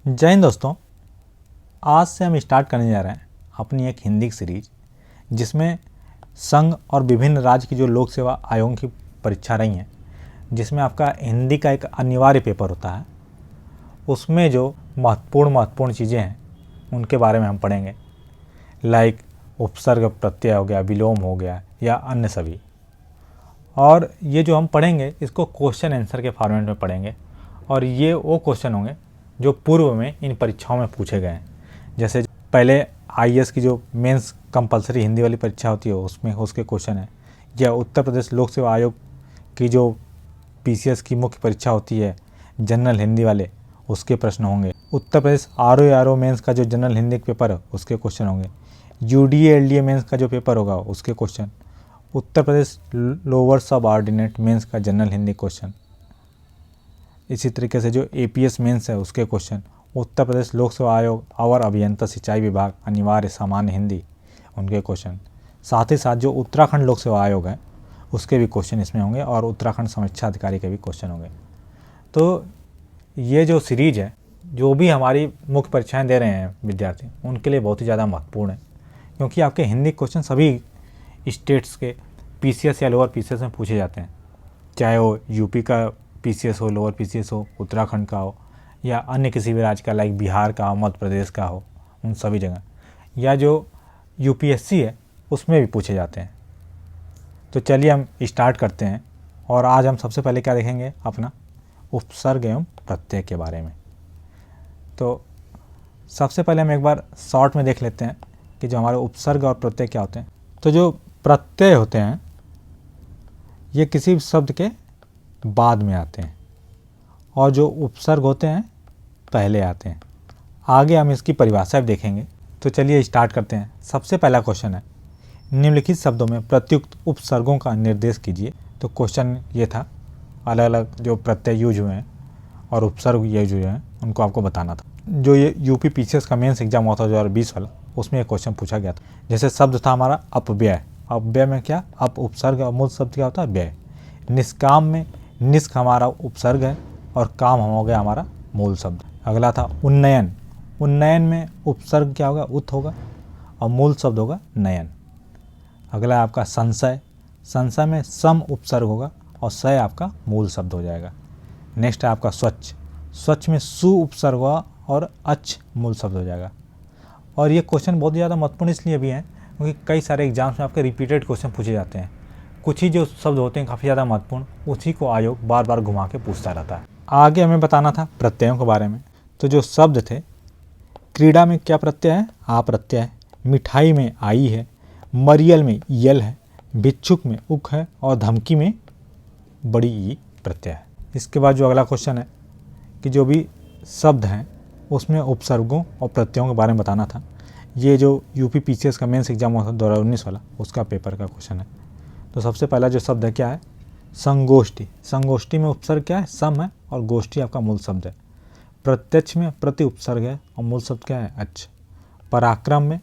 जय हिंद दोस्तों। आज से हम स्टार्ट करने जा रहे हैं अपनी एक हिंदी की सीरीज, जिसमें संघ और विभिन्न राज्य की जो लोक सेवा आयोगों की परीक्षा रही हैं, जिसमें आपका हिंदी का एक अनिवार्य पेपर होता है। उसमें जो महत्वपूर्ण चीज़ें हैं उनके बारे में हम पढ़ेंगे, लाइक उपसर्ग प्रत्यय हो गया, विलोम हो गया या अन्य सभी। और ये जो हम पढ़ेंगे इसको क्वेश्चन आंसर के फॉर्मेट में पढ़ेंगे, और ये वो क्वेश्चन होंगे जो पूर्व में इन परीक्षाओं में पूछे गए हैं। जैसे पहले आईएएस की जो मेंस कंपलसरी हिंदी वाली परीक्षा होती है उसमें उसके क्वेश्चन है, या उत्तर प्रदेश लोक सेवा आयोग की जो पीसीएस की मुख्य परीक्षा होती है जनरल हिंदी वाले, उसके प्रश्न होंगे। उत्तर प्रदेश आरओ मेंस का जो जनरल हिंदी पेपर है उसके क्वेश्चन होंगे। यूडीए एलडीए मेंस का जो पेपर होगा उसके क्वेश्चन। उत्तर प्रदेश लोअर सब ऑर्डिनेट मेंस का जनरल हिंदी क्वेश्चन। इसी तरीके से जो एपीएस मेंस है उसके क्वेश्चन। उत्तर प्रदेश लोक सेवा आयोग और अभियंता सिंचाई विभाग अनिवार्य सामान्य हिंदी, उनके क्वेश्चन। साथ ही साथ जो उत्तराखंड लोक सेवा आयोग है उसके भी क्वेश्चन इसमें होंगे, और उत्तराखंड समीक्षा अधिकारी के भी क्वेश्चन होंगे। तो ये जो सीरीज है, जो भी हमारी मुख्य परीक्षाएं दे रहे हैं विद्यार्थी, उनके लिए बहुत ही ज़्यादा महत्वपूर्ण है, क्योंकि आपके हिंदी क्वेश्चन सभी स्टेट्स के पीसीएस या लोअर पीसीएस में पूछे जाते हैं, चाहे वो यूपी का पीसीएस हो, लोअर पीसीएस हो, उत्तराखंड का हो, या अन्य किसी भी राज्य का, लाइक बिहार का हो, मध्य प्रदेश का हो, उन सभी जगह, या जो यूपीएससी है उसमें भी पूछे जाते हैं। तो चलिए हम स्टार्ट करते हैं। और आज हम सबसे पहले क्या देखेंगे, अपना उपसर्ग एवं प्रत्यय के बारे में। तो सबसे पहले हम एक बार शॉर्ट में देख लेते हैं कि जो हमारे उपसर्ग और प्रत्यय क्या होते हैं। तो जो प्रत्यय होते हैं ये किसी शब्द के बाद में आते हैं, और जो उपसर्ग होते हैं पहले आते हैं। आगे हम इसकी परिभाषा भी देखेंगे। तो चलिए स्टार्ट करते हैं। सबसे पहला क्वेश्चन है, निम्नलिखित शब्दों में प्रत्युक्त उपसर्गों का निर्देश कीजिए। तो क्वेश्चन ये था, अलग अलग जो प्रत्यय यूज हुए हैं और उपसर्ग यूज हुए हैं उनको आपको बताना था। जो ये यूपी पीसीएस का मेंस एग्जाम हुआ था 2020 वाला, उसमें एक क्वेश्चन पूछा गया था। जैसे शब्द था हमारा अपव्यय। अपव्यय में क्या, अप उपसर्ग और मूल शब्द क्या होता है, व्यय। निष्काम में निष्क हमारा उपसर्ग है और काम हो गया हमारा मूल शब्द। अगला था उन्नयन। उन्नयन में उपसर्ग क्या होगा, उत होगा, और मूल शब्द होगा नयन। अगला आपका संशय। संशय में सम उपसर्ग होगा और सय आपका मूल शब्द हो जाएगा। नेक्स्ट है आपका स्वच्छ। स्वच्छ में सु उपसर्ग होगा और अच्छ मूल शब्द हो जाएगा। और ये क्वेश्चन बहुत ज़्यादा महत्वपूर्ण इसलिए भी हैं क्योंकि कई सारे एग्जाम्स में आपके रिपीटेड क्वेश्चन पूछे जाते हैं। कुछ ही जो शब्द होते हैं काफ़ी ज़्यादा महत्वपूर्ण, उसी को आयोग बार बार घुमा के पूछता रहता है। आगे हमें बताना था प्रत्ययों के बारे में। तो जो शब्द थे, क्रीड़ा में क्या प्रत्यय है, आ प्रत्यय है। मिठाई में आई है। मरियल में यल है। भिक्षुक में उक है, और धमकी में बड़ी ई प्रत्यय है। इसके बाद जो अगला क्वेश्चन है कि जो भी शब्द हैं उसमें उपसर्गों और प्रत्ययों के बारे में बताना था। ये जो यूपी पीसीएस का मेंस एग्जाम हुआ था 2019 वाला, उसका पेपर का क्वेश्चन है। तो सबसे पहला जो शब्द है क्या है, संगोष्ठी। संगोष्ठी में उपसर्ग क्या है, सम है, और गोष्ठी आपका मूल शब्द है। प्रत्यक्ष में प्रति उपसर्ग है और मूल शब्द क्या है, अच्छ। पराक्रम में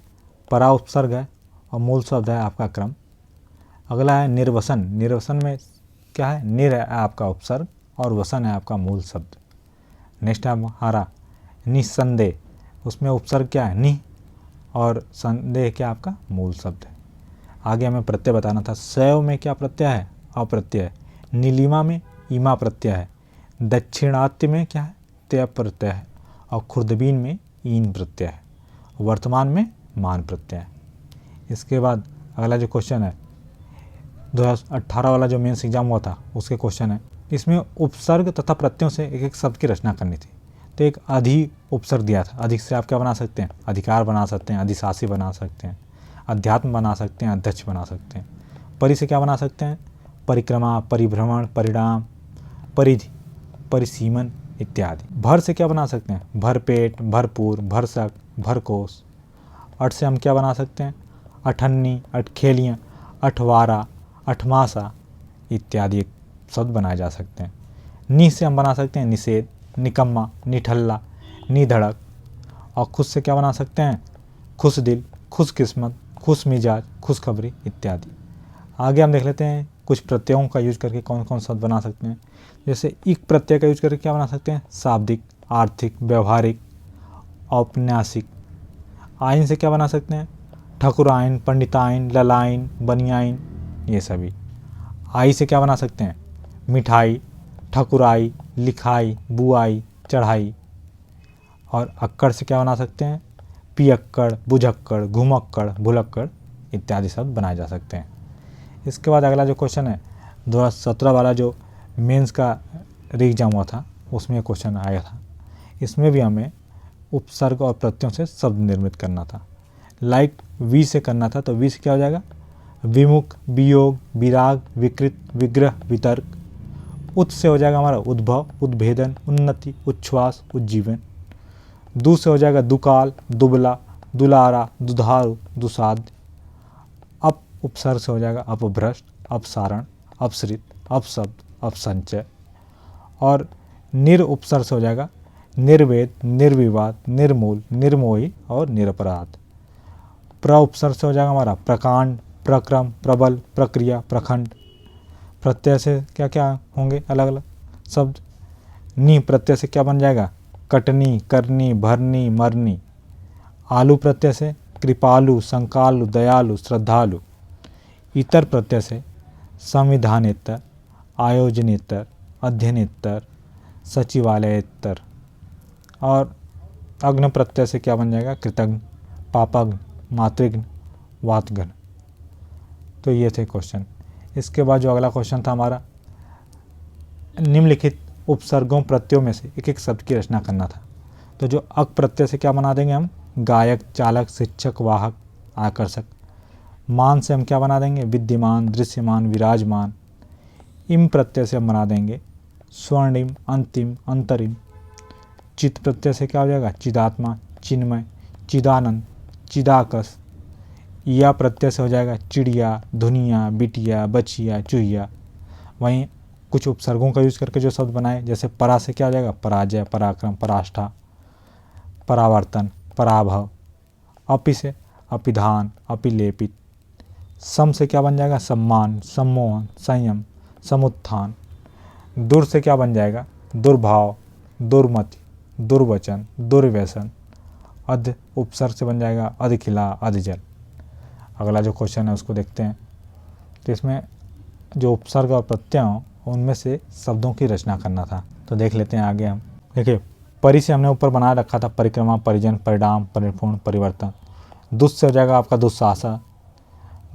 परा उपसर्ग है और मूल शब्द है आपका क्रम। अगला है निर्वसन। निर्वसन में क्या है, निर है आपका उपसर्ग और वसन है आपका मूल शब्द। नेक्स्ट है हमारा निसंदेह। उसमें उपसर्ग क्या है, नि, और संदेह क्या आपका मूल शब्द है। आगे हमें प्रत्यय बताना था। शैव में क्या प्रत्यय है, अप्रत्यय है। नीलिमा में ईमा प्रत्यय है। दक्षिणात्य में क्या है, त्य प्रत्यय है, और खुर्दबीन में ईन प्रत्यय है। वर्तमान में मान प्रत्यय है। इसके बाद अगला जो क्वेश्चन है 2018 वाला जो मेंस एग्जाम हुआ था उसके क्वेश्चन है। इसमें उपसर्ग तथा प्रत्ययों से एक एक शब्द की रचना करनी थी। तो एक अधि उपसर्ग दिया था। अधिक से आप क्या बना सकते हैं, अधिकार बना सकते हैं, अधिशासी बना सकते हैं, अध्यात्म बना सकते हैं, अध्यक्ष बना सकते हैं। परि से क्या बना सकते हैं, परिक्रमा, परिभ्रमण, परिणाम, परिधि, परिसीमन इत्यादि। भर से क्या बना सकते हैं, भरपेट, भरपूर, भरसक, भरकोश। अठ से हम क्या बना सकते हैं, अठन्नी, अठखेलियाँ, अठवारा, अठमासा इत्यादि शब्द बनाए जा सकते हैं। नि से हम बना सकते हैं निषेध, निकम्मा, निठल्ला, निधड़क। और खुश से क्या बना सकते हैं, खुश दिल, खुश किस्मत, खुश मिजाज, खुशखबरी इत्यादि। आगे हम देख लेते हैं कुछ प्रत्ययों का यूज करके कौन कौन शब्द बना सकते हैं। जैसे इक प्रत्यय का यूज करके क्या बना सकते हैं, शाब्दिक, आर्थिक, व्यवहारिक, औपन्यासिक। आइन से क्या बना सकते हैं? ठकुराइन, पंडिताइन, ललाइन, बनियाइन, ये सभी। आई से क्या बना सकते हैं? मिठाई, ठकुराई, लिखाई, बुआई, चढ़ाई। और अक्कड़ से क्या बना सकते हैं? पियक्कड़, बुझक्कड़, घुमक्कड़, भुलक्कड़ इत्यादि शब्द बनाए जा सकते हैं। इसके बाद अगला जो क्वेश्चन है 2017 वाला जो मेंस का एग्जाम हुआ था उसमें क्वेश्चन आया था। इसमें भी हमें उपसर्ग और प्रत्ययों से शब्द निर्मित करना था। लाइक वी से करना था, तो वी से क्या हो जाएगा? विमुख, वियोग, विराग, विकृत, विग्रह, वितर्क। उत से हो जाएगा हमारा उद्भव, उद्भेदन, उन्नति, उच्छ्वास, उज्जीवन। दु से हो जाएगा दुकाल, दुबला, दुलारा, दुधारू, दुसाध्य। अप उपसर्ग से हो जाएगा अपभ्रष्ट, अपसारण, अपसृत, अपशब्द, अपसंचय। और निर उपसर्ग से हो जाएगा निर्वेद, निर्विवाद, निर्मूल, निर्मोही और निरपराध। प्र उपसर्ग से हो जाएगा हमारा प्रकांड, प्रक्रम, प्रबल, प्रक्रिया, प्रखंड। प्रत्यय से क्या क्या होंगे अलग अलग शब्द? नी प्रत्यय से क्या बन जाएगा? कटनी, करनी, भरनी, मरनी। आलू प्रत्यय से कृपालु, संकालु, दयालु, श्रद्धालु। इतर प्रत्यय से संविधानेतर, आयोजनेतर, अध्ययनेतर, सचिवालयेतर। और अग्न प्रत्यय से क्या बन जाएगा? कृतघ्न, पापघ्न, मातृघ्न, वातघ्न। तो ये थे क्वेश्चन। इसके बाद जो अगला क्वेश्चन था हमारा, निम्नलिखित उपसर्गों प्रत्ययों में से एक एक शब्द की रचना करना था। तो जो अक प्रत्यय से क्या बना देंगे हम? गायक, चालक, शिक्षक, वाहक, आकर्षक। मान से हम क्या बना देंगे? विद्यमान, दृश्यमान, विराजमान। इम प्रत्यय से हम बना देंगे स्वर्णिम, अंतिम, अंतरिम। चित प्रत्यय से क्या हो जाएगा? चिदात्मा, चिन्मय, चिदानंद, चिदाकस। या प्रत्यय से हो जाएगा चिड़िया, धुनिया, बिटिया, बचिया, चूहिया। वहीं कुछ उपसर्गों का यूज करके जो शब्द बनाए, जैसे परा से क्या हो जाएगा? पराजय, पराक्रम, पराष्ठा, परावर्तन, पराभव। अपि से अपिधान, अपिलेपित। सम से क्या बन जाएगा? सम्मान, सम्मोहन, संयम, समुत्थान। दुर से क्या बन जाएगा? दुर्भाव, दुर्मति, दुर्वचन, दुर्व्यसन। अध उपसर्ग से बन जाएगा अधखिला, अधजल। अगला जो क्वेश्चन है उसको देखते हैं। तो इसमें जो उपसर्ग और प्रत्यय हों उनमें से शब्दों की रचना करना था। तो देख लेते हैं आगे हम। देखिए, परि से हमने ऊपर बना रखा था परिक्रमा, परिजन, परिणाम, परिपूर्ण, परिवर्तन। दुस से हो जाएगा आपका दुस्साहसा,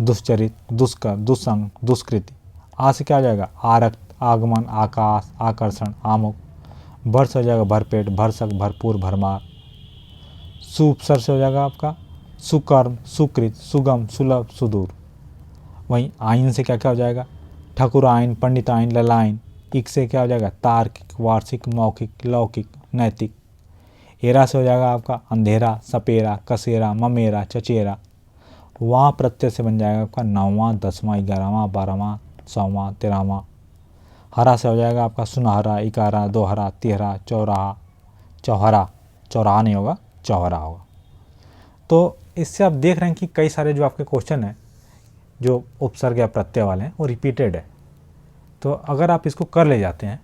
दुश्चरित, दुष्कर, दुस्संग, दुष्कृति। आ से क्या हो जाएगा? आरक्त, आगमन, आकाश, आकर्षण, आमुख। भर से हो जाएगा भरपेट, भरसक, भरपूर, भरमार। सु उपसर्ग से हो जाएगा आपका सुकर्म, सुकृत, सुगम, सुलभ, सुदूर। वहीं आइन से क्या क्या हो जाएगा? ठकुराइन, पंडिताइन, ललाइन। इक से क्या हो जाएगा? तार्किक, वार्षिक, मौखिक, लौकिक, नैतिक। एरा से हो जाएगा आपका अंधेरा, सपेरा, कसेरा, ममेरा, चचेरा। वहाँ प्रत्यय से बन जाएगा आपका 9वां, 10वां, 11वां, 12वां, 100वां, 13वां। हरा से हो जाएगा आपका सुनहरा, इकारा, दोहरा, तिहरा, चौराहा, चौहरा। चौराहा नहीं होगा, चौहरा होगा। तो इससे आप देख रहे हैं कि कई सारे जो आपके क्वेश्चन हैं जो उपसर्ग या प्रत्यय वाले हैं वो रिपीटेड है। तो अगर आप इसको कर ले जाते हैं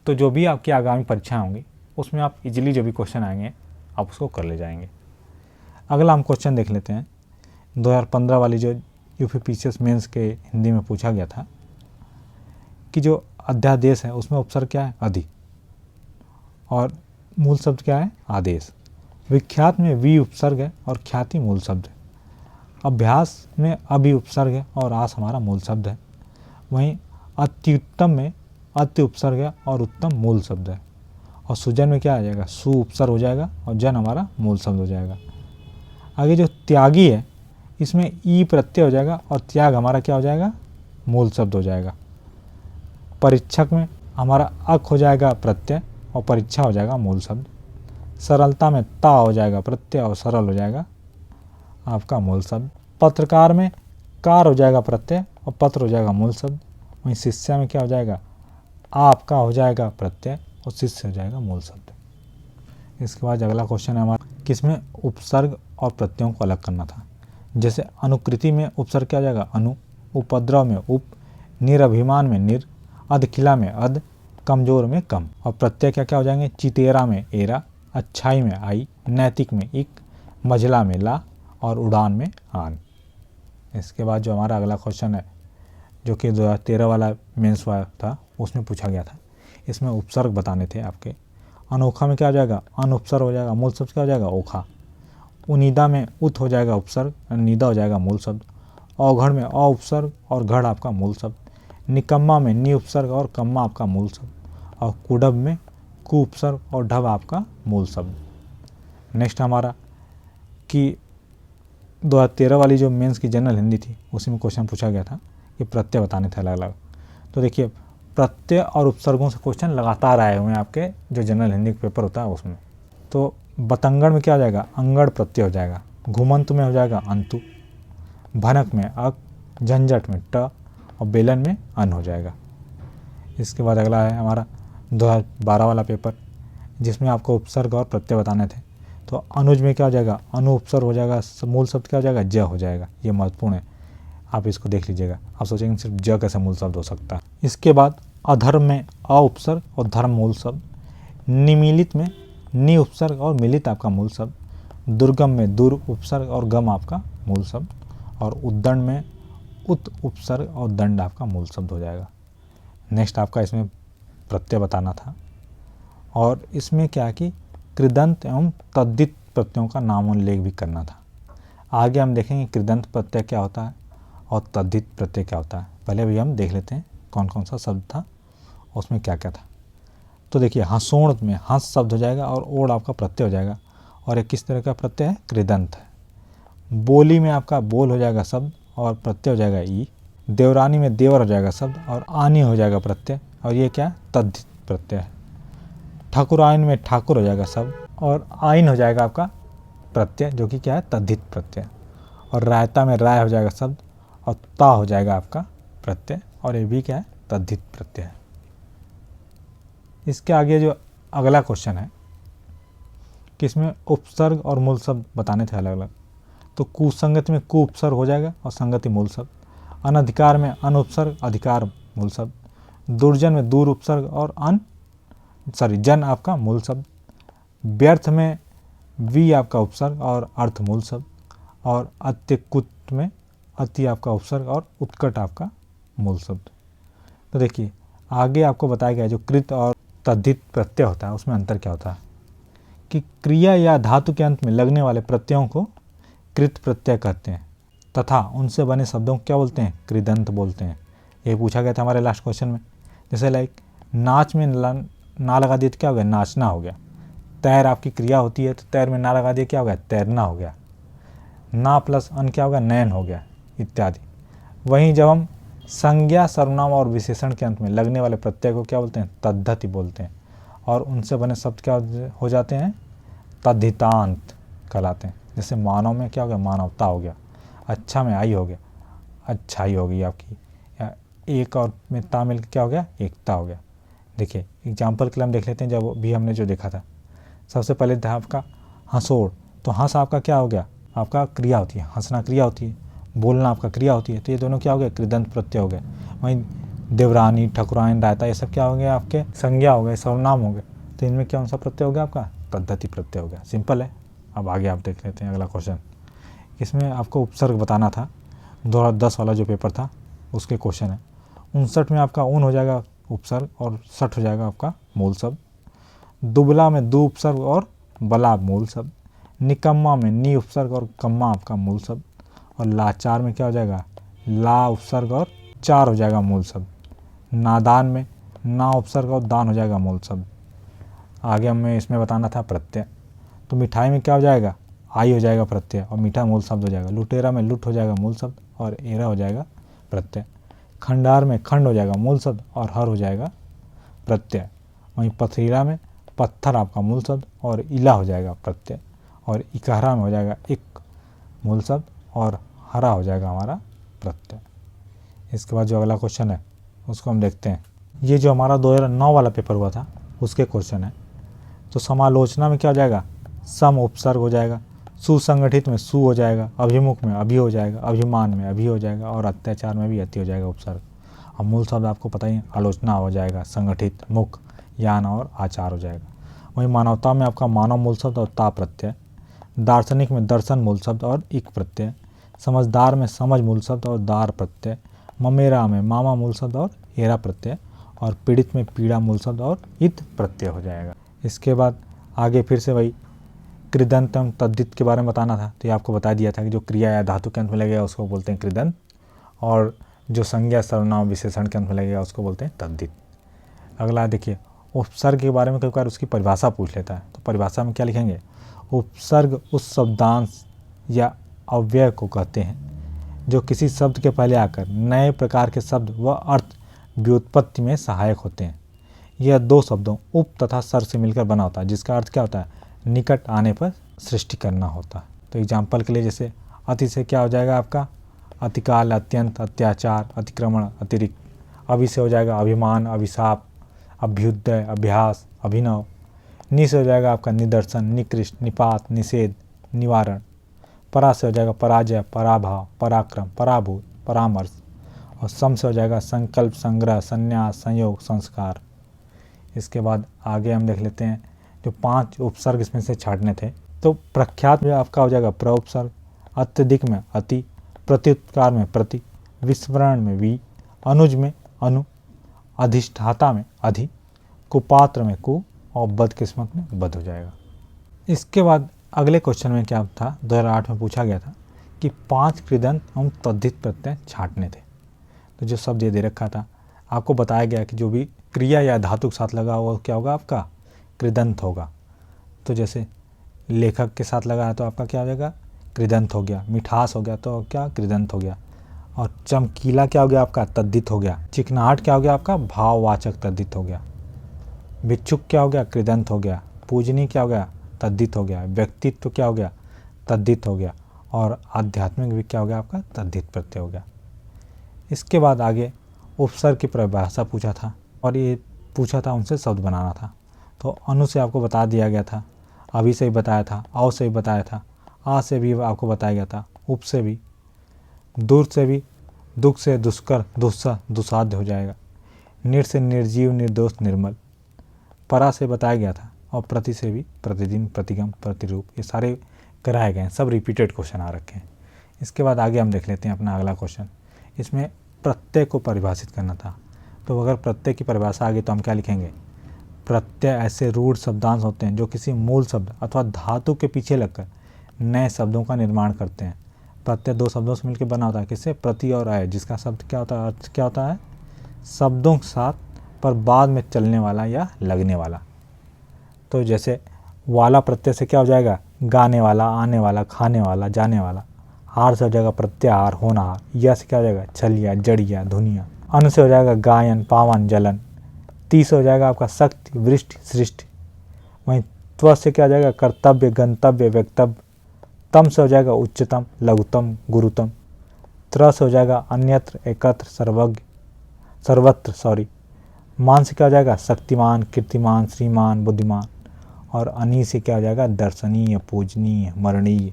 तो जो भी आपकी आगामी परीक्षाएं होंगी उसमें आप इजीली जो भी क्वेश्चन आएंगे आप उसको कर ले जाएंगे। अगला हम क्वेश्चन देख लेते हैं 2015 वाली जो यूपीपीसीएस मेंस के हिंदी में पूछा गया था कि जो अध्यादेश है उसमें उपसर्ग क्या है? अधि। और मूल शब्द क्या है? आदेश। विख्यात में वी उपसर्ग है और ख्याति मूल शब्द है। अभ्यास में अभि उपसर्ग है और आस हमारा मूल शब्द है। वहीं अत्युत्तम में अति उपसर्ग है और उत्तम मूल शब्द है। और सुजन में क्या आ जाएगा? सु उपसर्ग हो जाएगा और जन हमारा मूल शब्द हो जाएगा। आगे जो त्यागी है इसमें ई प्रत्यय हो जाएगा और त्याग हमारा क्या हो जाएगा? मूल शब्द हो जाएगा। परीक्षक में हमारा अक हो जाएगा प्रत्यय और परीक्षा हो जाएगा मूल शब्द। सरलता में ता हो जाएगा प्रत्यय और सरल हो जाएगा आपका मूल शब्द। पत्रकार में कार हो जाएगा प्रत्यय और पत्र हो जाएगा मूल शब्द। वहीं शिष्या में क्या हो जाएगा? आपका हो जाएगा प्रत्यय और शिष्य हो जाएगा मूल शब्द। इसके बाद अगला क्वेश्चन है हमारा, किसमें उपसर्ग और प्रत्ययों को अलग करना था। जैसे अनुकृति में उपसर्ग क्या हो जाएगा? अनु। उपद्रव में उप। निरभिमान में निर। अधखिला में अध। कमजोर में कम। और प्रत्यय क्या क्या हो जाएंगे? चितेरा में एरा, अच्छाई में आई, नैतिक में इक, मझला में ला और उड़ान में आन। इसके बाद जो हमारा अगला क्वेश्चन है जो कि 2013 वाला मेंस वाला था उसमें पूछा गया था, इसमें उपसर्ग बताने थे आपके। अनोखा में क्या हो जाएगा, अन उपसर्ग हो जाएगा, मूल शब्द क्या हो जाएगा, ओखा। उनीदा में उत हो जाएगा उपसर्ग, निदा हो जाएगा मूल शब्द। अवघड़ में अ उपसर्ग और घड़ आपका मूल शब्द। निकम्मा में नि उपसर्ग और कम्मा आपका मूल शब्द। और कुडब में कु उपसर्ग और ढब आपका मूल शब्द। नेक्स्ट हमारा कि 2013 वाली जो मेंस की जनरल हिंदी थी उसी में क्वेश्चन पूछा गया था कि प्रत्यय बताने थे अलग अलग। तो देखिए प्रत्यय और उपसर्गों से क्वेश्चन लगातार आए हुए हैं आपके जो जनरल हिंदी का पेपर होता है उसमें। तो बतंगड़ में क्या हो जाएगा, अंगड़ प्रत्यय हो जाएगा। घुमंत में हो जाएगा अंतु। भनक में अक, झंझट में ट और बेलन में अन हो जाएगा। इसके बाद अगला है हमारा 2012 वाला पेपर जिसमें आपको उपसर्ग और प्रत्यय बताने थे। तो अनुज में क्या हो जाएगा, अनु उपसर्ग हो जाएगा, मूल शब्द क्या हो जाएगा, ज हो जाएगा। ये महत्वपूर्ण है, आप इसको देख लीजिएगा। आप सोचेंगे सिर्फ ज कैसे मूल शब्द हो सकता है। इसके बाद अधर्म में अ उपसर्ग और धर्म मूल शब्द। निमीलित में नि उपसर्ग और मिलित आपका मूल शब्द। दुर्गम में दुर उपसर्ग और गम आपका मूल शब्द। और उद्दंड में उत उपसर्ग और दंड आपका मूल शब्द हो जाएगा। नेक्स्ट आपका इसमें प्रत्यय बताना था और इसमें क्या कि कृदंत एवं तद्धित प्रत्ययों का नामोल्लेख भी करना था। आगे हम देखेंगे कृदंत प्रत्यय क्या होता है और तद्धित प्रत्यय क्या होता है। पहले भी हम देख लेते हैं कौन कौन सा शब्द था उसमें क्या क्या था। तो देखिए हंसोण में हंस शब्द हो जाएगा और ओढ़ आपका प्रत्यय हो जाएगा और एक किस तरह का प्रत्यय है, कृदंत है। बोली में आपका बोल हो जाएगा शब्द और प्रत्यय हो जाएगा ई। देवरानी में देवर हो जाएगा शब्द और आनी हो जाएगा प्रत्यय और ये क्या है, तद्धित प्रत्यय है। ठाकुरायन में ठाकुर हो जाएगा शब्द और आइन हो जाएगा आपका प्रत्यय जो कि क्या है, तद्धित प्रत्यय। और रायता में राय हो जाएगा शब्द और ता हो जाएगा आपका प्रत्यय और ये भी क्या है, तद्धित प्रत्यय है। इसके आगे जो अगला क्वेश्चन है कि इसमें उपसर्ग और मूल शब्द बताने थे अलग अलग। तो कुसंगति में कु उपसर्ग हो जाएगा और संगति मूल शब्द। अनधिकार में अन उपसर्ग अधिकार मूल शब्द। दुर्जन में दूर उपसर्ग और जन आपका मूल शब्द। व्यर्थ में वी आपका उपसर्ग और अर्थ मूल शब्द। और अत्यकुत में अति आपका उपसर्ग और उत्कट आपका मूल शब्द। तो देखिए आगे आपको बताया गया जो कृत और तद्धित प्रत्यय होता है उसमें अंतर क्या होता है कि क्रिया या धातु के अंत में लगने वाले प्रत्ययों को कृत प्रत्यय कहते हैं तथा उनसे बने शब्दों को क्या बोलते हैं, कृदंत बोलते हैं। ये पूछा गया था हमारे लास्ट क्वेश्चन में। जैसे लाइक नाच में ना लगा दिए तो क्या हो गया, नाचना हो गया। तैर आपकी क्रिया होती है तो तैर में ना लगा दिए क्या हो गया, तैरना हो गया। ना प्लस अन क्या हो गया, नयन हो गया इत्यादि। वहीं जब हम संज्ञा सर्वनाम और विशेषण के अंत में लगने वाले प्रत्यय को क्या बोलते हैं, तद्धति बोलते हैं और उनसे बने शब्द क्या हो जाते हैं, तद्धितांत कहलाते हैं। जैसे मानव में क्या हो गया, मानवता हो गया। अच्छा में आई हो गया, अच्छाई हो गई आपकी। या एक और में ता मिल के क्या हो गया, एकता हो गया। देखिए एग्जाम्पल के लिए हम देख लेते हैं जब भी हमने जो देखा था। सबसे पहले था आपका हंसोड़, तो हंस आपका क्या हो गया, आपका क्रिया होती है, हंसना क्रिया होती है, बोलना आपका क्रिया होती है। तो ये दोनों क्या हो गए, कृदंत प्रत्यय हो गए। वहीं देवरानी ठकुराइन रायता ये सब क्या हो गया, आपके संज्ञा हो गए, सर्वनाम हो गए। तो इनमें कौन सा प्रत्यय हो गया, आपका तद्धति प्रत्यय हो गया। सिंपल है। अब आगे आप देख लेते हैं अगला क्वेश्चन। इसमें आपको उपसर्ग बताना था, 2010 वाला जो पेपर था उसके क्वेश्चन है। 59 में आपका ऊन हो जाएगा उपसर्ग और 60 हो जाएगा आपका मूल शब्द। दुबला में दु उपसर्ग और बला मूल शब्द। निकम्मा में नी उपसर्ग और कम्मा आपका मूल शब्द। और लाचार में क्या हो जाएगा, ला उपसर्ग और चार हो जाएगा मूल शब्द। नादान में ना उपसर्ग और दान हो जाएगा मूल शब्द। आगे हमें इसमें बताना था प्रत्यय। तो मिठाई में क्या हो जाएगा, आई हो जाएगा प्रत्यय और मीठा मूल शब्द हो जाएगा। लुटेरा में लुट हो जाएगा मूल शब्द और एरा हो जाएगा प्रत्यय। खंडार में खंड हो जाएगा मूल शब्द और हर हो जाएगा प्रत्यय। वहीं पथरीला में पत्थर आपका मूल शब्द और इला हो जाएगा प्रत्यय। और इकहरा में हो जाएगा एक मूल शब्द और हरा हो जाएगा हमारा प्रत्यय। इसके बाद जो अगला क्वेश्चन है उसको हम देखते हैं। ये जो हमारा 2009 वाला पेपर हुआ था उसके क्वेश्चन है। तो समालोचना में क्या हो जाएगा, सम उपसर्ग हो जाएगा। सुसंगठित में सु हो जाएगा। अभिमुख में अभि हो जाएगा। अभिमान में अभि हो जाएगा और अत्याचार में भी अति हो जाएगा उपसर्ग। अब मूल शब्द आपको पता ही है, आलोचना हो जाएगा। संगठित, मुख, यान और आचार हो जाएगा। वहीं मानवता में आपका मानव मूल शब्द और ता प्रत्यय, दार्शनिक में दर्शन मूल शब्द और इक प्रत्यय, समझदार में समझ मूल शब्द और दार प्रत्यय, ममेरा में मामा मूल शब्द और एरा प्रत्यय, और पीड़ित में पीड़ा मूल शब्द और इत प्रत्यय हो जाएगा। इसके बाद आगे फिर से वही कृदंत एवं तद्धित के बारे में बताना था। तो ये आपको बता दिया था कि जो क्रिया या धातु के अंत में लगेगा उसको बोलते हैं कृदंत, और जो संज्ञा सर्वनाम विशेषण के अंत में लगेगा उसको बोलते हैं तद्धित। अगला देखिए, उपसर्ग के बारे में कई बार उसकी परिभाषा पूछ लेता है। तो परिभाषा में क्या लिखेंगे, उपसर्ग उस शब्दांश या अव्यय को कहते हैं जो किसी शब्द के पहले आकर नए प्रकार के शब्द व अर्थ व्युत्पत्ति में सहायक होते हैं। यह दो शब्दों उप तथा सर्ग से मिलकर बना होता है, जिसका अर्थ क्या होता है, निकट आने पर सृष्टि करना होता है। तो एग्जाम्पल के लिए जैसे अति से क्या हो जाएगा आपका अतिकाल, अत्यंत, अत्याचार, अतिक्रमण, अतिरिक्त। अभि से हो जाएगा अभिमान, अभिशाप, अभ्युदय, अभ्यास, अभिनव। नि से हो जाएगा आपका निदर्शन, निकृष्ट, निपात, निषेध, निवारण। परा से हो जाएगा पराजय, पराभाव, पराक्रम, पराभूत, परामर्श। और सम से हो जाएगा संकल्प, संग्रह, संन्यास, संयोग, संस्कार। इसके बाद आगे हम देख लेते हैं जो 5 उपसर्ग इसमें से छाटने थे। तो प्रख्यात में आपका हो जाएगा प्रउपसर्ग, अत्यधिक में अति, प्रत्युत्कार में प्रति, विस्मरण में वि, अनुज में अनु, अधिष्ठाता में अधि, कुपात्र में कु, और बदकिस्मत में बद हो जाएगा। इसके बाद अगले क्वेश्चन में क्या था, 2008 में पूछा गया था कि 5 कृदंत एवं तद्धित प्रत्यय छाटने थे। तो जो शब्द ये दे रखा था, आपको बताया गया कि जो भी क्रिया या धातु के साथ लगा हुआ क्या होगा, आपका कृदंत होगा। तो जैसे लेखक के साथ लगा है तो आपका क्या हो जाएगा, कृदंत हो गया। मिठास हो गया तो क्या, कृदंत हो गया। और चमकीला क्या हो गया आपका, तद्धित हो गया। चिकनाहट क्या हो गया आपका, भाववाचक तद्धित हो गया। भिक्षुक क्या हो गया, कृदंत हो गया। पूजनी क्या हो गया, तद्धित हो गया। व्यक्तित्व क्या हो गया, तद्धित हो गया। और आध्यात्मिक भी क्या हो गया आपका, तद्धित प्रत्यय हो गया। इसके बाद आगे उपसर्ग की परिभाषा पूछा था, और ये पूछा था उनसे शब्द बनाना था। तो अनु से आपको बता दिया गया था, अभी से भी बताया था, औ से भी बताया था, आ से भी आपको बताया गया था, उप से भी, दूर से भी, दुख से दुष्कर, दुस्सह, दुसाध्य हो जाएगा। निर से निर्जीव, निर्दोष, निर्मल। परा से बताया गया था, और प्रति से भी प्रतिदिन, प्रतिगम, प्रतिरूप। ये सारे कराए गए हैं, सब रिपीटेड क्वेश्चन आ रखे हैं। इसके बाद आगे हम देख लेते हैं अपना अगला क्वेश्चन। इसमें प्रत्यय को परिभाषित करना था। तो अगर प्रत्यय की परिभाषा आ गई तो हम क्या लिखेंगे, प्रत्यय ऐसे रूढ़ शब्दांश होते हैं जो किसी मूल शब्द अथवा धातु के पीछे लगकर नए शब्दों का निर्माण करते हैं। प्रत्यय 2 शब्दों से मिलकर बना होता है, किससे, प्रति और अय, जिसका शब्द क्या होता है, अर्थ क्या होता है, शब्दों के साथ पर बाद में चलने वाला या लगने वाला। तो जैसे वाला प्रत्यय से क्या हो जाएगा, गाने वाला, आने वाला, खाने वाला, जाने वाला। हार से हो जाएगा प्रत्याहार, होनहार। या से क्या हो जाएगा, छलिया, जड़िया, धुनिया। अन्न से हो जाएगा गायन, पावन, जलन। ती से हो जाएगा आपका शक्ति, वृष्टि, सृष्टि। वहीं त्व से क्या हो जाएगा, कर्तव्य, गंतव्य, वक्तव्य। तम से हो जाएगा उच्चतम, लघुतम, गुरुतम। त्र से हो जाएगा अन्यत्र, एकत्र, सर्वज्ञ, सर्वत्र। मान से क्या हो जाएगा, शक्तिमान, कीर्तिमान, श्रीमान, बुद्धिमान। और अनी से क्या हो जाएगा, दर्शनीय, पूजनीय, मरणीय।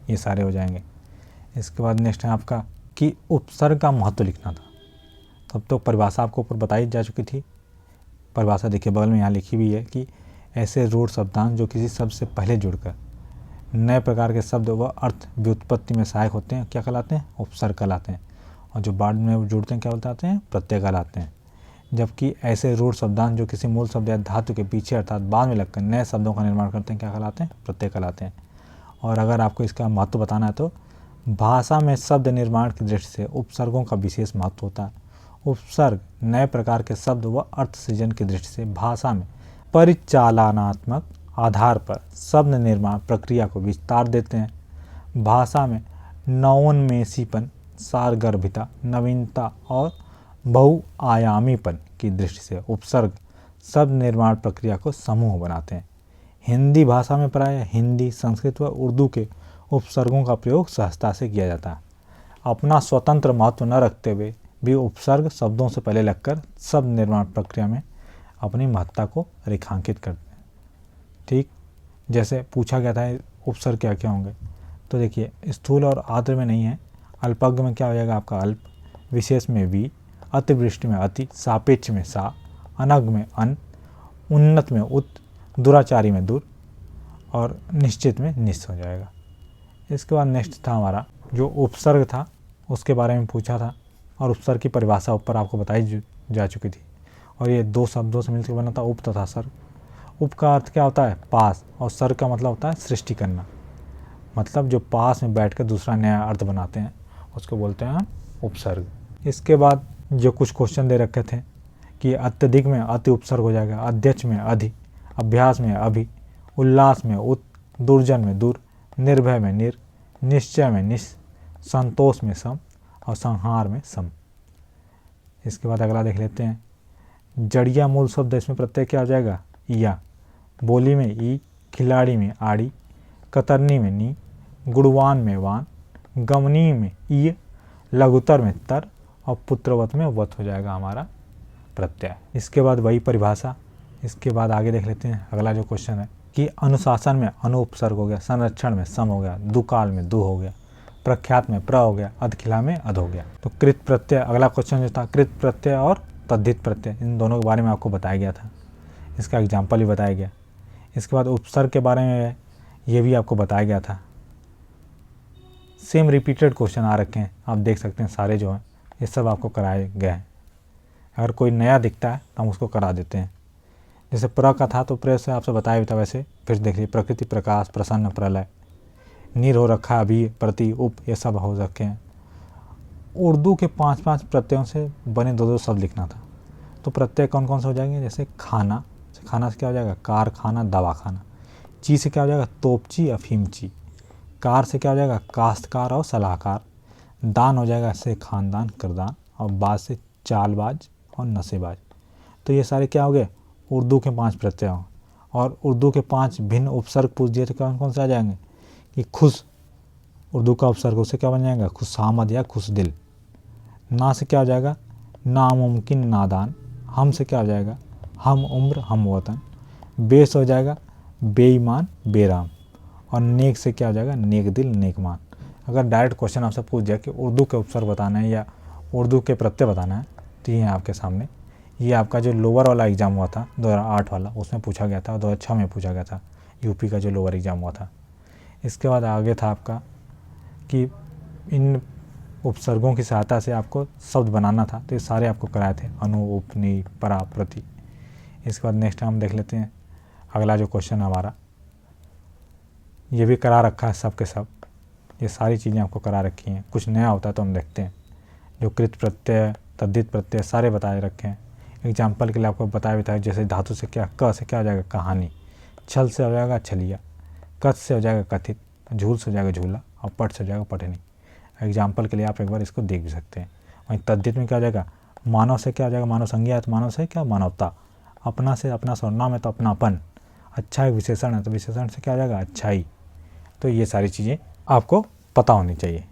ये सारे हो जाएंगे। इसके बाद नेक्स्ट है आपका कि उपसर्ग का महत्व लिखना था। तब तो परिभाषा आपको ऊपर बताई जा चुकी थी। परिभाषा देखिए बगल में यहाँ लिखी हुई है कि ऐसे रूढ़ शब्दांश जो किसी शब्द से पहले जुड़कर नए प्रकार के शब्द व अर्थ व्युत्पत्ति में सहायक होते हैं, क्या कहलाते हैं, उपसर्ग कहलाते हैं। और जो बाद में जुड़ते हैं क्या बताते हैं, प्रत्यय कहलाते हैं। जबकि ऐसे रूढ़ शब्दांश जो किसी मूल शब्द या धातु के पीछे अर्थात बाद में लगकर नए शब्दों का निर्माण करते हैं, क्या कहलाते हैं, प्रत्यय कहलाते हैं। और अगर आपको इसका महत्व बताना है तो भाषा में शब्द निर्माण की दृष्टि से उपसर्गों का विशेष महत्व होता है। उपसर्ग नए प्रकार के शब्द व अर्थ सृजन की दृष्टि से भाषा में परिचालनात्मक आधार पर शब्द निर्माण प्रक्रिया को विस्तार देते हैं। भाषा में नवोन्मेषीपन, सारगर्भिता, नवीनता और बहुआयामीपन की दृष्टि से उपसर्ग शब्द निर्माण प्रक्रिया को समूह बनाते हैं। हिंदी भाषा में प्रायः हिंदी, संस्कृत व उर्दू के उपसर्गों का प्रयोग सहजता से किया जाता है। अपना स्वतंत्र महत्व न रखते हुए भी उपसर्ग शब्दों से पहले लगकर शब्द निर्माण प्रक्रिया में अपनी महत्ता को रेखांकित करते हैं। ठीक, जैसे पूछा गया था उपसर्ग क्या क्या होंगे, तो देखिए स्थूल और आर्द्र में नहीं है। अल्पज्ञ में क्या हो जाएगा आपका अल्प, विशेष में वी, अतिवृष्टि में अति, सापेक्ष में सा, अनग में अन, उन्नत में उत, दुराचारी में दूर और निश्चित में निश्च हो जाएगा। इसके बाद नेक्स्ट था हमारा जो उपसर्ग था उसके बारे में पूछा था और उपसर्ग की परिभाषा ऊपर आपको बताई जा चुकी थी। और ये दो शब्दों से मिलकर बना था उप तथा सर्ग। उप का अर्थ क्या होता है? पास, और सर्ग का मतलब होता है सृष्टि करना। मतलब जो पास में बैठकर दूसरा नया अर्थ बनाते हैं उसको बोलते हैं हम उपसर्ग। इसके बाद जो कुछ क्वेश्चन दे रखे थे कि अत्यधिक में अति उपसर्ग हो जाएगा, अध्यक्ष में अधि, अभ्यास में अभि, उल्लास में उत, दुर्जन में दूर, निर्भय में निर, निश्चय में निश, संतोष में सम और संहार में सम। इसके बाद अगला देख लेते हैं। जड़िया मूल शब्द इसमें प्रत्यय क्या हो जाएगा? या। बोली में ई, खिलाड़ी में आड़ी, कतरनी में नी, गुणवान में वान, गमनी में ई, लघुतर में तर और पुत्रवत में वत हो जाएगा हमारा प्रत्यय। इसके बाद वही परिभाषा। इसके बाद आगे देख लेते हैं अगला जो क्वेश्चन है कि अनुशासन में अनुपसर्ग हो गया, संरक्षण में सम हो गया, दुकाल में दु हो गया, प्रख्यात में प्र हो गया, अधखिला में अध हो गया। तो कृत प्रत्यय अगला क्वेश्चन जो था, कृत प्रत्यय और तद्धित प्रत्यय, इन दोनों के बारे में आपको बताया गया था, इसका एग्जाम्पल भी बताया गया। इसके बाद उपसर्ग के बारे में ये भी आपको बताया गया था। सेम रिपीटेड क्वेश्चन आ रखे हैं, आप देख सकते हैं सारे जो हैं ये सब आपको कराए गए हैं। अगर कोई नया दिखता है तो हम उसको करा देते हैं। जैसे प्र का था तो प्र से आपसे बताया भी था, वैसे फिर देख लीजिए। प्रकृति, प्रकाश, प्रसन्न, प्रलय, नीर हो रखा, अभी, प्रति, उप, ये सब हो रखे हैं। उर्दू के 5-5 प्रत्ययों से बने 2-2 शब्द लिखना था। तो प्रत्यय कौन कौन से हो जाएंगे? जैसे खाना, खाना से क्या हो जाएगा? कारखाना, दवाखाना। ची से क्या हो जाएगा? तोपची, अफीमची। कार से क्या हो जाएगा? काश्तकार और सलाहकार। दान हो जाएगा इससे खानदान, करदान। और बाज से चालबाज और नशेबाज। तो ये सारे क्या हो गए? उर्दू के 5 प्रत्यय हों। और उर्दू के 5 भिन्न उपसर्ग पूछ दिए तो कौन कौन से आ जाएंगे? कि खुश, उर्दू का उपसर्ग उससे क्या बन जाएगा? खुशामद या खुश दिल। ना से क्या हो जाएगा? नामुमकिन, नादान। हम से क्या हो जाएगा? हम उम्र, हम वतन। बे से हो जाएगा बेईमान, बेराम। और नेक से क्या हो जाएगा? नेक दिल, नेकमान। अगर डायरेक्ट क्वेश्चन आपसे पूछ जाए कि उर्दू के उपसर्ग बताना है या उर्दू के प्रत्यय बताना है तो ये है आपके सामने। ये आपका जो लोअर वाला एग्ज़ाम हुआ था 2008 वाला, उसमें पूछा गया था, 2006 में पूछा गया था, यूपी का जो लोअर एग्ज़ाम हुआ था। इसके बाद आगे था आपका कि इन उपसर्गों की सहायता से आपको शब्द बनाना था, तो ये सारे आपको कराए थे, अनु, उप, नि, परा, प्रति। इसके बाद नेक्स्ट हम देख लेते हैं अगला जो क्वेश्चन हमारा, ये भी करा रखा है सब के सब, ये सारी चीज़ें आपको करा रखी हैं। कुछ नया होता है तो हम देखते हैं। जो कृत प्रत्यय, तद्धित प्रत्यय सारे बताए रखे हैं। एग्जाम्पल के लिए आपको बताया भी था, जैसे धातु से क्या, क से क्या हो जाएगा? कहानी। छल से हो जाएगा छलिया। कथ से हो जाएगा कथित। झूल से हो जाएगा झूला। और पट से हो जाएगा पठनी। एग्जाम्पल के लिए आप एक बार इसको देख भी सकते हैं। वहीं तद्धित में क्या हो जाएगा? मानव से क्या हो जाएगा? मानव संज्ञा है तो मानव से क्या? मानवता। अपना से अपना सर्वनाम है तो अपनापन। अच्छा एक विशेषण है तो विशेषण से क्या हो जाएगा? अच्छाई। तो ये सारी चीज़ें आपको पता होनी चाहिए।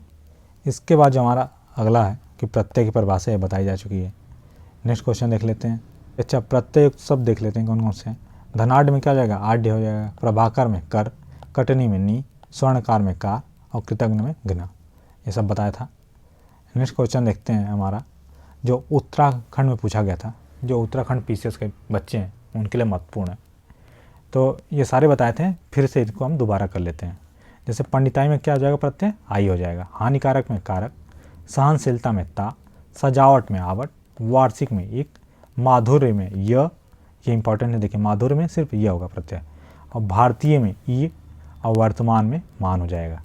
इसके बाद जो हमारा अगला है कि प्रत्यय की परिभाषा बताई जा चुकी है। नेक्स्ट क्वेश्चन देख लेते हैं। अच्छा, प्रत्यय युक्त शब्द देख लेते हैं कौन कौन से हैं। धनाढ़ में क्या हो जाएगा? आढ़ हो जाएगा। प्रभाकर में कर, कटनी में नी, स्वर्णकार में का और कृतज्ञ में घृणा। ये सब बताया था। नेक्स्ट क्वेश्चन देखते हैं हमारा, जो उत्तराखंड में पूछा गया था। जो उत्तराखंड पीसीएस के बच्चे हैं उनके लिए महत्वपूर्ण है। तो ये सारे बताए थे, फिर से इनको हम दोबारा कर लेते हैं। जैसे पंडिताई में क्या हो जाएगा? प्रत्यय आई हो जाएगा। हानिकारक में कारक, सहनशीलता में ता, सजावट में आवट, वार्षिक में एक, माधुर्य में य, ये इंपॉर्टेंट है, देखिए माधुर्य में सिर्फ यह होगा प्रत्यय, और भारतीय में ई, और वर्तमान में मान हो जाएगा।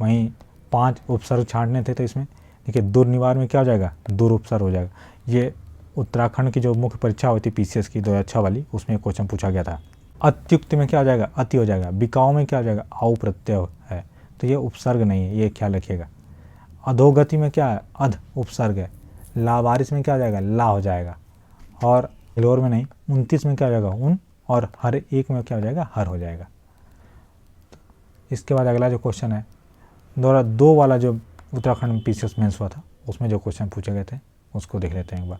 वहीं 5 उपसर्ग छांटने थे तो इसमें देखिए दुर्निवार में क्या हो जाएगा? दुर उपसर्ग हो जाएगा। ये उत्तराखंड की जो मुख्य परीक्षा हुई थी पीसीएस की 2006 वाली, उसमें क्वेश्चन पूछा गया था। अत्युक्त में क्या हो जाएगा? अति हो जाएगा। बिकाऊ में क्या हो जाएगा? आउ प्रत्यय है तो ये उपसर्ग नहीं है, ये ख्याल रखिएगा। अधोगति में क्या है? अध उपसर्ग है। लावारिस में क्या हो जाएगा? ला हो जाएगा। और लोअर में नहीं, 29 में क्या हो जाएगा? उन। और हर एक में क्या हो जाएगा? हर हो जाएगा। इसके बाद अगला जो क्वेश्चन है 2002 वाला जो उत्तराखंड में पीसीएस मेंस हुआ था, उसमें जो क्वेश्चन पूछे गए थे उसको देख लेते हैं एक बार।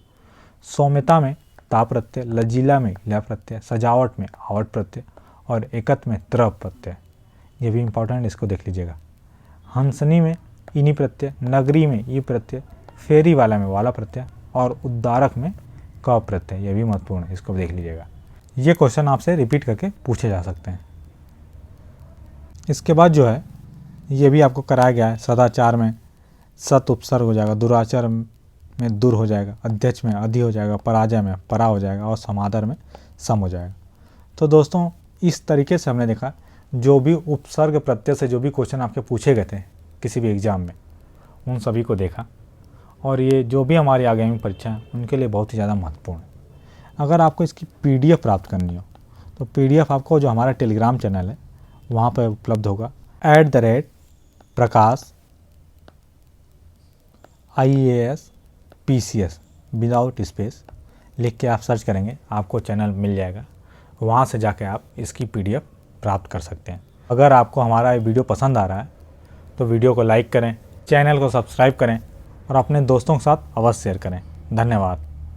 सौम्यता में ता प्रत्यय, लजीला में ला प्रत्यय, सजावट में आवट प्रत्यय और एकत में त्र प्रत्यय। ये भी इंपॉर्टेंट, इसको देख लीजिएगा। हंसनी में इनी प्रत्यय, नगरी में ई प्रत्यय, फेरी वाला में वाला प्रत्यय और उद्धारक में क प्रत्यय। ये भी महत्वपूर्ण है, इसको देख लीजिएगा। ये क्वेश्चन आपसे रिपीट करके पूछे जा सकते हैं। इसके बाद जो है ये भी आपको कराया गया है, सदाचार में सत उपसर्ग हो जाएगा, दुराचार में दुर हो जाएगा, अध्यक्ष में अधि हो जाएगा, पराजय में परा हो जाएगा और समादर में सम हो जाएगा। तो दोस्तों इस तरीके से हमने देखा जो भी उपसर्ग प्रत्यय से जो भी क्वेश्चन आपके पूछे गए थे किसी भी एग्ज़ाम में, उन सभी को देखा और ये जो भी हमारी आगामी परीक्षा है उनके लिए बहुत ही ज़्यादा महत्वपूर्ण है। अगर आपको इसकी PDF प्राप्त करनी हो तो PDF आपको जो हमारा टेलीग्राम चैनल है वहाँ पर उपलब्ध होगा, @प्रकाश IAS PCS विदाउट स्पेस लिख के आप सर्च करेंगे, आपको चैनल मिल जाएगा। वहाँ से जाके आप इसकी PDF प्राप्त कर सकते हैं। अगर आपको हमारा ये वीडियो पसंद आ रहा है तो वीडियो को लाइक करें, चैनल को सब्सक्राइब करें और अपने दोस्तों के साथ अवश्य शेयर करें। धन्यवाद।